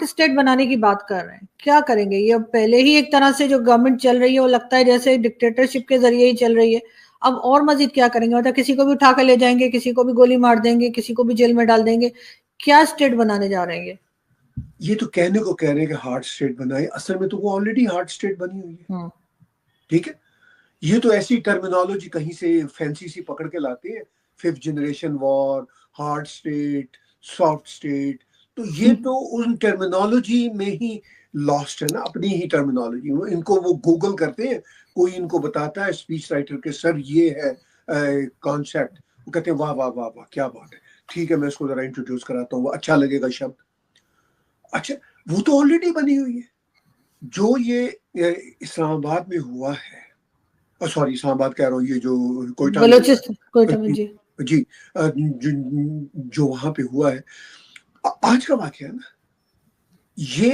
Smart state بنانے کی بات کر رہے ہیں, کیا کریں گے؟ یہ اب پہلے ہی ایک طرح سے جو گورنمنٹ چل رہی ہے وہ لگتا ہے جیسے ڈکٹیٹرشپ کے ذریعے ہی چل رہی ہے. اب اور مزید کیا کریں گے؟ مطلب کسی کو بھی اٹھا کے لے جائیں گے, کسی کو بھی گولی مار دیں گے, کسی کو بھی جیل میں ڈال دیں گے. کیا اسٹیٹ بنانے جا رہے ہیں یہ؟ یہ تو کہنے کو کہہ رہے ہیں کہ ہارڈ اسٹیٹ بنائے, اصل میں تو وہ آلریڈی ہارڈ اسٹیٹ بنی ہوئی ہے. ٹھیک ہے, یہ تو ایسی ٹرمینالوجی کہیں سے فینسی سی پکڑ کے لاتے ہیں, 5th جنریشن وار, ہارڈ اسٹیٹ, سافٹ اسٹیٹ. تو یہ تو ان ٹرمینالوجی میں ہی لاسٹ ہے نا, اپنی ہی ٹرمینالوجی. ان کو وہ گوگل کرتے ہیں, کوئی ان کو بتاتا ہے اسپیچ رائٹر کے سر یہ ہے کانسیپٹ, وہ کہتے ہیں واہ واہ واہ واہ کیا بات ہے, ٹھیک ہے میں اس کو ذرا انٹروڈیوس کراتا ہوں, وہ اچھا لگے گا شبد. اچھا وہ تو آلریڈی بنی ہوئی ہے. جو یہ اسلام آباد میں ہوا ہے, سوری اسلام آباد کہہ رہا ہوں, یہ جو کوئٹہ میں جی جو وہاں پہ ہوا ہے آج کا واقعہ ہے نا, یہ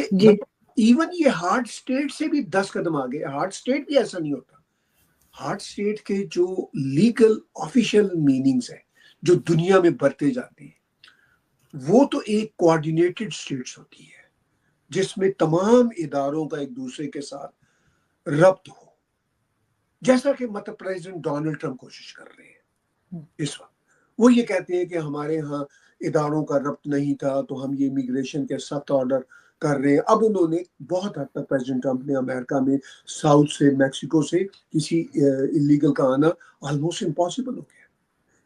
ایون یہ ہارڈ اسٹیٹ سے بھی 10 قدم آگے. ہارڈ اسٹیٹ بھی ایسا نہیں ہوتا. ہارڈ اسٹیٹ کے جو لیگل آفیشیل میننگز ہیں جو دنیا میں برتے جاتے ہیں, وہ تو ایک کوآرڈینیٹڈ اسٹیٹس ہوتی ہے جس میں تمام اداروں کا ایک دوسرے کے ساتھ ربط ہو, جیسا کہ مطلب پریزیڈنٹ ڈونلڈ ٹرمپ کوشش کر رہے ہیں اس وقت. وہ یہ کہتے ہیں کہ ہمارے ہاں اداروں کا ربط نہیں تھا تو ہم یہ امیگریشن کے سخت آرڈر کر رہے ہیں. اب انہوں نے بہت حد تک پریزیڈنٹ ٹرمپ نے امریکہ میں ساؤتھ سے, میکسیکو سے کسی انلیگل کا آنا آلموسٹ امپاسبل ہو گیا,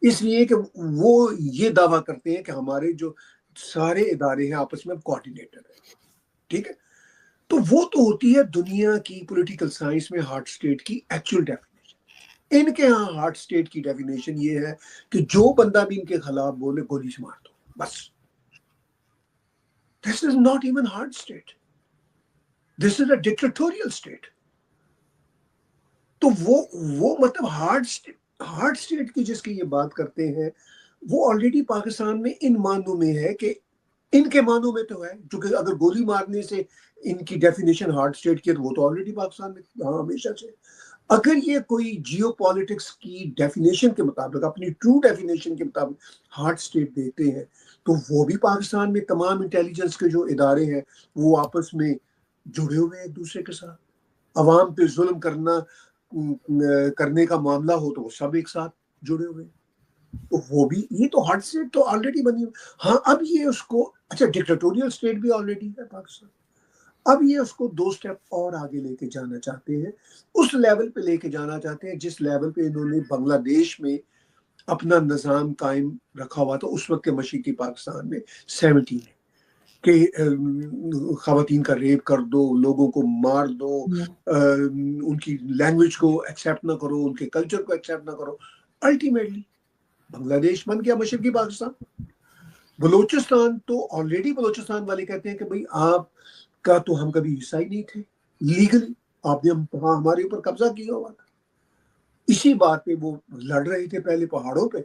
اس لیے کہ وہ یہ دعویٰ کرتے ہیں کہ ہمارے جو سارے ادارے ہیں آپس میں کوآرڈینیٹر ہیں. ٹھیک ہے, تو وہ تو ہوتی ہے دنیا کی پولیٹیکل سائنس میں ہارڈ اسٹیٹ کی ایکچوئل ڈیفینیشن. ان کے ہاں ہارڈ اسٹیٹ کی ڈیفینیشن یہ ہے کہ جو بندہ بھی ان کے خلاف بولے گولی سے مار دو, بس. This is not even hard state. This is a dictatorial state. تو وہ مطلب ہارڈ اسٹیٹ کی جس کی یہ بات کرتے ہیں, وہ آلریڈی پاکستان میں ان معنوں میں ہے کہ ان کے معنوں میں تو ہے, جو کہ اگر گولی مارنے سے ان کی ڈیفینیشن ہارڈ اسٹیٹ کی ہے تو وہ تو آلریڈی پاکستان میں ہمیشہ سے. اگر یہ کوئی جیو پالیٹکس کی ڈیفینیشن کے مطابق, اپنی ٹرو ڈیفینیشن کے مطابق ہارڈ اسٹیٹ دیتے ہیں, تو وہ بھی پاکستان میں تمام انٹیلیجنس کے جو ادارے ہیں وہ آپس میں جڑے ہوئے ہیں ایک دوسرے کے ساتھ. عوام پہ ظلم کرنے کا معاملہ ہو تو وہ سب ایک ساتھ جڑے ہوئے ہیں. تو وہ بھی, یہ تو ہارڈ اسٹیٹ تو آلریڈی بنی ہوئی. ہاں اب یہ اس کو, اچھا ڈکٹیٹوریل اسٹیٹ بھی آلریڈی ہے پاکستان, اب یہ اس کو 2 سٹیپ اور آگے لے کے جانا چاہتے ہیں, اس لیول پہ لے کے جانا چاہتے ہیں جس لیول پہ انہوں نے بنگلہ دیش میں اپنا نظام قائم رکھا ہوا تھا اس وقت کے مشرقی پاکستان میں 70 میں, کہ خواتین کا ریپ کر دو, لوگوں کو مار دو, ان کی لینگویج کو ایکسیپٹ نہ کرو, ان کے کلچر کو ایکسیپٹ نہ کرو. الٹیمیٹلی بنگلہ دیش بن گیا مشرقی پاکستان. بلوچستان تو آلریڈی بلوچستان والے کہتے ہیں کہ بھئی آپ کا تو ہم کبھی حصہ ہی نہیں تھے لیگلی, آپ نے ہمارے اوپر قبضہ کیا ہوا تھا. اسی بات پہ وہ لڑ رہے تھے پہلے پہاڑوں پہ.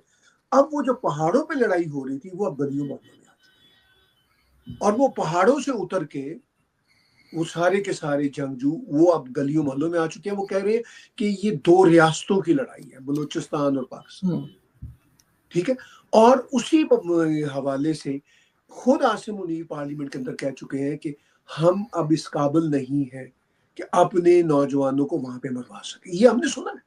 اب وہ جو پہاڑوں پہ لڑائی ہو رہی تھی وہ اب گلیوں محلوں میں آ چکی ہے, اور وہ پہاڑوں سے اتر کے وہ سارے کے سارے جنگجو وہ اب گلیوں محلوں میں آ چکے ہیں. وہ کہہ رہے ہیں کہ یہ 2 ریاستوں کی لڑائی ہے, بلوچستان اور پاکستان. ٹھیک ہے, اور اسی حوالے سے خود عاصم منیر پارلیمنٹ کے اندر کہہ چکے ہیں کہ ہم اب اس قابل نہیں ہیں کہ اپنے نوجوانوں کو وہاں پہ مروا سکیں. یہ ہم نے سنا ہے.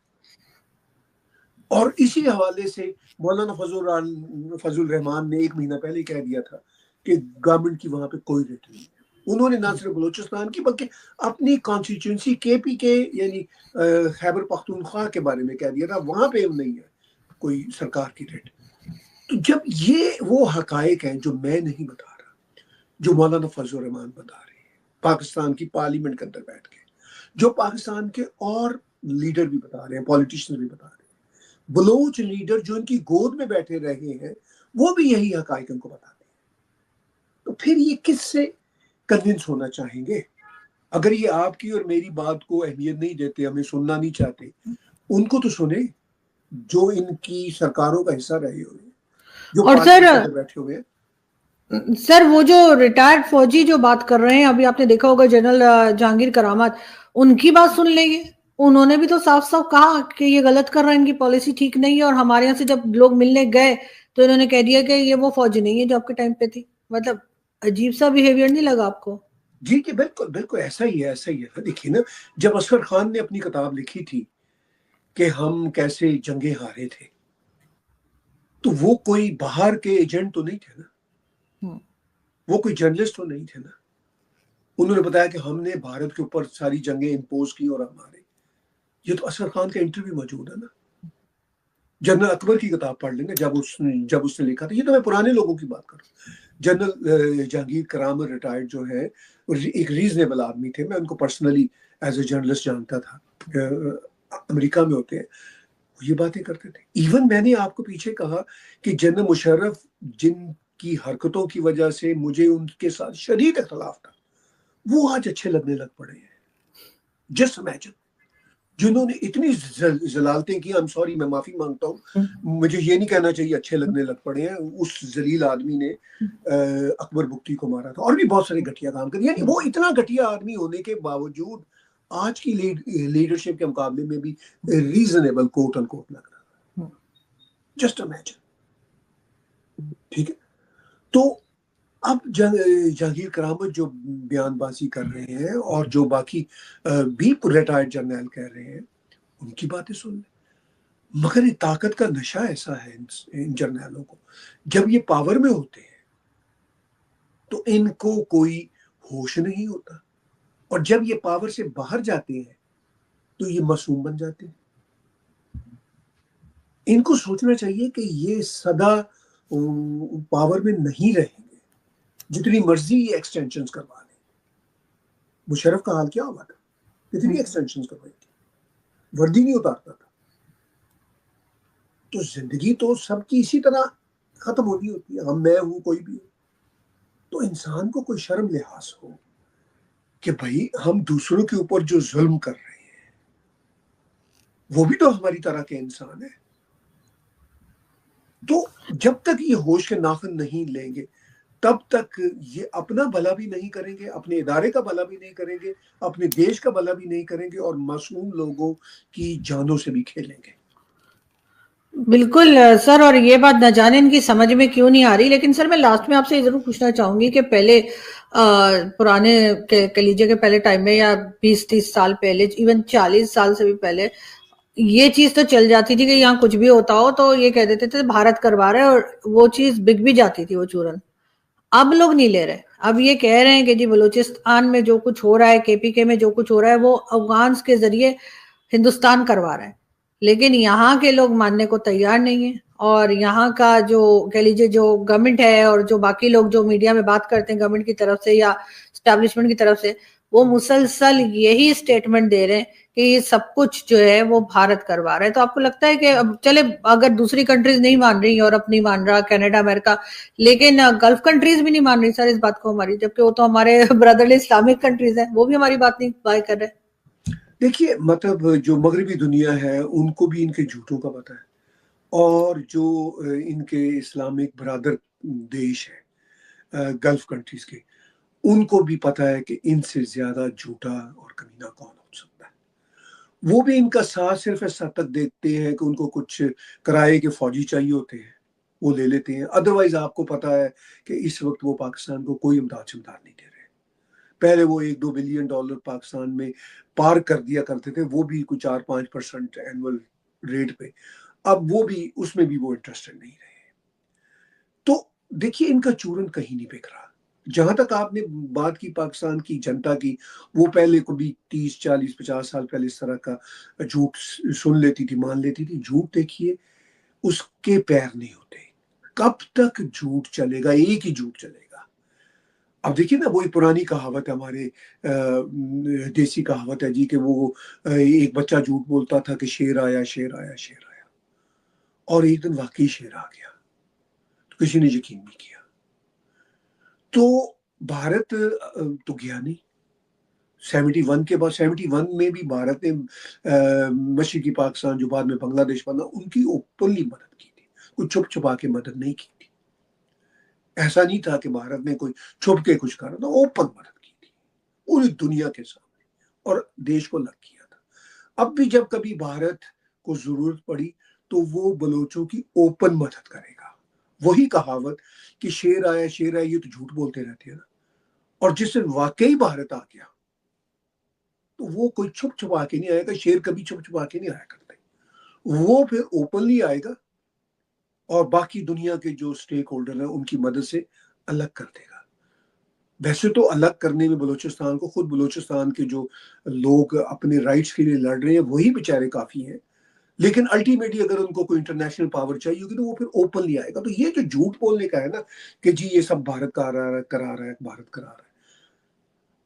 اور اسی حوالے سے مولانا فضل الرحمان نے 1 مہینہ پہلے کہہ دیا تھا کہ گورنمنٹ کی وہاں پہ کوئی ریٹ نہیں ہے. انہوں نے نہ صرف بلوچستان کی بلکہ اپنی کانسٹیچوئنسی KP کے یعنی خیبر پختونخوا کے بارے میں کہہ دیا تھا, وہاں پہ نہیں ہے کوئی سرکار کی ریٹ. تو جب یہ وہ حقائق ہیں جو میں نہیں بتا رہا, جو مولانا فضل الرحمان بتا رہے ہیں پاکستان کی پارلیمنٹ کے اندر بیٹھ کے, جو پاکستان کے اور لیڈر بھی بتا رہے ہیں, پولیٹیشین بھی بتا رہے ہیں, بلوچ لیڈر جو ان کی گود میں بیٹھے رہے ہیں وہ بھی یہی حقائق ان کو بتاتے ہیں. تو پھر یہ کس سے کنونس ہونا چاہیں گے؟ اگر یہ آپ کی اور میری بات کو اہمیت نہیں دیتے, ہمیں سننا نہیں چاہتے, ان کو تو سنیں جو ان کی سرکاروں کا حصہ رہے ہوئے, جو پارلیمنٹ میں بیٹھے ہوئے ہیں. سر وہ جو ریٹائرڈ فوجی جو بات کر رہے ہیں, ابھی آپ نے دیکھا ہوگا جنرل جہانگیر کرامت, ان کی بات سن لیں گے. انہوں نے بھی تو صاف صاف کہا کہ یہ غلط کر رہے ہیں, ان کی پالیسی ٹھیک نہیں ہے. اور ہمارے یہاں سے جب لوگ ملنے گئے تو انہوں نے کہہ دیا کہ یہ وہ فوج نہیں ہے جو آپ کے ٹائم پہ تھی. مطلب عجیب سا بیہیویئر نہیں لگا آپ کو؟ جی کہ بالکل بالکل ایسا ہی ہے، ایسا ہی ہے. دیکھیے نا، جب اصغر خان نے اپنی کتاب لکھی تھی کہ ہم کیسے جنگیں ہارے تھے، تو وہ کوئی باہر کے ایجنٹ تو نہیں تھے نا، وہ کوئی جرنلسٹ تو نہیں تھے نا. انہوں نے بتایا کہ ہم نے بھارت کے اوپر ساری جنگیں امپوز کی اور ہمارے، یہ تو اصغر خان کا انٹرویو موجود ہے نا. جنرل اکبر کی کتاب پڑھ لیں گے، جب اس نے لکھا تھا. یہ تو میں پرانے لوگوں کی بات کر رہا ہوں. جنرل جہانگیر کرامر ریٹائرڈ جو ہے، ایک ریزنیبل آدمی تھے، میں ان کو پرسنلی ایز اے جرنلسٹ جانتا تھا، امریکہ میں ہوتے ہیں. یہ باتیں کرتے تھے. ایون میں نے آپ کو پیچھے کہا کہ جنرل مشرف جن کی حرکتوں کی وجہ سے مجھے ان کے ساتھ شدید اختلاف تھا، وہ آج اچھے لگنے لگ پڑے ہیں. جسٹ امیجن، جنہوں نے اتنی ضلالتیں کی. سوری، میں معافی مانگتا ہوں، مجھے یہ نہیں کہنا چاہیے اچھے لگنے لگ پڑے ہیں. اس ذلیل آدمی نے اکبر بگٹی کو مارا تھا اور بھی بہت سارے گھٹیا کام کر. یعنی وہ اتنا گھٹیا آدمی ہونے کے باوجود آج کی لیڈرشپ کے مقابلے میں بھی ریزنیبل کوٹ ان کوٹ لگ رہا ہے. Just imagine. ٹھیک ہے، تو اب جہانگیر کرامت جو بیان بازی کر رہے ہیں اور جو باقی بھی ریٹائرڈ جرنیل کہہ رہے ہیں، ان کی باتیں سن لیں. مگر یہ طاقت کا نشہ ایسا ہے ان جرنیلوں کو، جب یہ پاور میں ہوتے ہیں تو ان کو کوئی ہوش نہیں ہوتا، اور جب یہ پاور سے باہر جاتے ہیں تو یہ معصوم بن جاتے ہیں. ان کو سوچنا چاہیے کہ یہ سدا پاور میں نہیں رہیں گے. جتنی مرضی یہ ایکسٹینشنز کروا لیں. مشرف کا حال کیا ہوا تھا؟ کتنی ایکسٹینشنز کروائی تھی، وردی نہیں اتارتا تھا. تو زندگی تو سب کی اسی طرح ختم ہونی ہوتی ہے، ہم میں ہوں کوئی بھی ہو. تو انسان کو کوئی شرم لحاظ ہو کہ بھائی ہم دوسروں کے اوپر جو ظلم کر رہے ہیں وہ بھی تو ہماری طرح کے انسان ہیں. تو جب تک یہ ہوش کے ناخن نہیں لیں گے تب تک یہ اپنا بھلا بھی نہیں کریں گے، اپنے ادارے کا بھلا بھی نہیں کریں گے، اپنے دیش کا بھلا بھی نہیں کریں گے، اور معصوم لوگوں کی جانوں سے بھی کھیلیں گے. بالکل سر، اور یہ بات نہ جانے ان کی سمجھ میں کیوں نہیں آ رہی. لیکن سر میں لاسٹ میں آپ سے یہ ضرور پوچھنا چاہوں گی کہ پہلے پرانے کلیجے کے پہلے ٹائم میں، یا 20-30 سال پہلے، ایون 40 سال سے بھی پہلے، یہ چیز تو چل جاتی تھی کہ یہاں کچھ بھی ہوتا ہو تو یہ کہہ دیتے تھے بھارت کروا رہے، اور وہ چیز بک بھی جاتی تھی، وہ چورن. اب لوگ نہیں لے رہے. اب یہ کہہ رہے ہیں کہ جی بلوچستان میں جو کچھ ہو رہا ہے، KPK میں جو کچھ ہو رہا ہے، وہ افغانز کے ذریعے ہندوستان کروا رہا ہے. لیکن یہاں کے لوگ ماننے کو تیار نہیں ہیں. اور یہاں کا جو کہہ لیجیے جو گورنمنٹ ہے اور جو باقی لوگ جو میڈیا میں بات کرتے ہیں گورنمنٹ کی طرف سے یا اسٹیبلشمنٹ کی طرف سے، وہ مسلسل یہی سٹیٹمنٹ دے رہے ہیں کہ یہ سب کچھ جو ہے وہ بھارت کروا رہا ہے. تو آپ کو لگتا ہے کہ اب چلے اگر دوسری کنٹریز نہیں مان رہی، یورپ نہیں مان رہا، کینیڈا، امریکہ، لیکن گلف کنٹریز بھی نہیں مان رہی سر اس بات کو ہماری، جبکہ وہ تو ہمارے برادرلی اسلامک کنٹریز ہیں، وہ بھی ہماری بات نہیں بائی کر رہے. دیکھیے، مطلب جو مغربی دنیا ہے ان کو بھی ان کے جھوٹوں کا پتہ ہے، اور جو ان کے اسلامک برادر دیش ہے گلف کنٹریز کے، ان کو بھی پتہ ہے کہ ان سے زیادہ جھوٹا اور کمینہ کون ہو سکتا ہے. وہ بھی ان کا ساتھ صرف اس حد تک دیتے ہیں کہ ان کو کچھ کرائے کے فوجی چاہیے ہوتے ہیں، وہ لے لیتے ہیں. ادروائز آپ کو پتہ ہے کہ اس وقت وہ پاکستان کو کوئی امداد نہیں دے رہے. پہلے وہ $1-2 بلین پاکستان میں پار کر دیا کرتے تھے، وہ بھی کچھ 4-5% اینول ریٹ پہ. اب وہ بھی، اس میں بھی وہ انٹرسٹڈ نہیں رہے. تو دیکھیے، ان کا چورن کہیں نہیں بک رہا. جہاں تک آپ نے بات کی پاکستان کی جنتا کی، وہ پہلے کو بھی 30-40-50 سال پہلے اس طرح کا جھوٹ سن لیتی تھی، مان لیتی تھی. جھوٹ دیکھیے اس کے پیر نہیں ہوتے. کب تک جھوٹ چلے گا؟ ایک ہی جھوٹ چلے گا. اب دیکھیے نا، وہی پرانی کہاوت ہے، ہمارے دیسی کہاوت ہے جی، کہ وہ ایک بچہ جھوٹ بولتا تھا کہ شیر آیا، شیر آیا، شیر آیا، اور ایک دن واقعی شیر آ گیا تو کسی نے یقین نہیں کیا. تو بھارت تو گیا نہیں. 71 کے بعد، 71 میں بھی بھارت نے مشرقی پاکستان جو بعد میں بنگلہ دیش بنا، ان کی اوپنلی مدد کی تھی، کوئی چھپ چھپا کے مدد نہیں کی تھی. ایسا نہیں تھا کہ بھارت نے کوئی چھپ کے کچھ کرا تھا، اوپن مدد کی تھی پوری دنیا کے سامنے، اور دیش کو لگ کیا تھا. اب بھی جب کبھی بھارت کو ضرورت پڑی تو وہ بلوچوں کی اوپن مدد کرے گا، وہی کہاوت کہ شیر آیا یہ تو جھوٹ بولتے رہتے ہیں نا. اور جس دن واقعی بھارت آ گیا تو وہ کوئی چھپ چھپا کے نہیں آئے گا. شیر کبھی چھپ چھپا کے نہیں آیا کرتے. وہ پھر اوپنلی آئے گا اور باقی دنیا کے جو سٹیک ہولڈر ہیں ان کی مدد سے الگ کر دے گا. ویسے تو الگ کرنے میں بلوچستان کو، خود بلوچستان کے جو لوگ اپنے رائٹس کے لیے لڑ رہے ہیں وہی بیچارے کافی ہیں، لیکن الٹیمیٹلی اگر ان کو کوئی انٹرنیشنل پاور چاہیے ہوگی تو وہ پھر اوپنلی آئے گا. تو یہ جو جھوٹ بولنے کا ہے نا کہ جی یہ سب بھارت کرا رہا ہے بھارت کرا رہا ہے،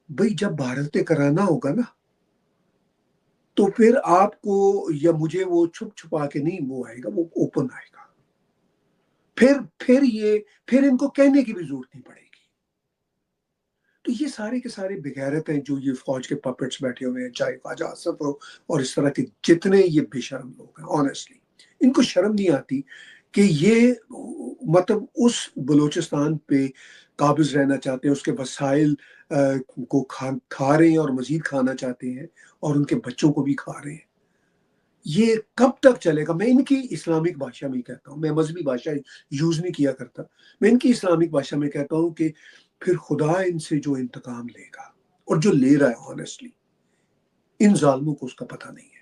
بھئی جب بھارت نے کرانا ہوگا نا تو پھر آپ کو یا مجھے وہ چھپ چھپا کے نہیں وہ آئے گا، وہ اوپن آئے گا. پھر ان کو کہنے کی بھی ضرورت نہیں پڑے گی. تو یہ سارے کے سارے بغیرت ہیں جو یہ فوج کے پپٹس بیٹھے ہوئے ہیں، چاہے خواجہ آصف ہو اور اس طرح کے جتنے یہ بے شرم لوگ ہیں. آنیسٹلی ان کو شرم نہیں آتی کہ یہ مطلب اس بلوچستان پہ قابض رہنا چاہتے ہیں، اس کے وسائل کو کھا رہے ہیں اور مزید کھانا چاہتے ہیں اور ان کے بچوں کو بھی کھا رہے ہیں. یہ کب تک چلے گا؟ میں ان کی اسلامک بھاشا میں کہتا ہوں، میں مذہبی بھاشا یوز نہیں کیا کرتا، میں ان کی اسلامک بھاشا میں کہتا ہوں کہ پھر خدا ان سے جو انتقام لے گا اور جو لے رہا ہے آنیسٹلی ان ظالموں کو اس کا پتہ نہیں ہے.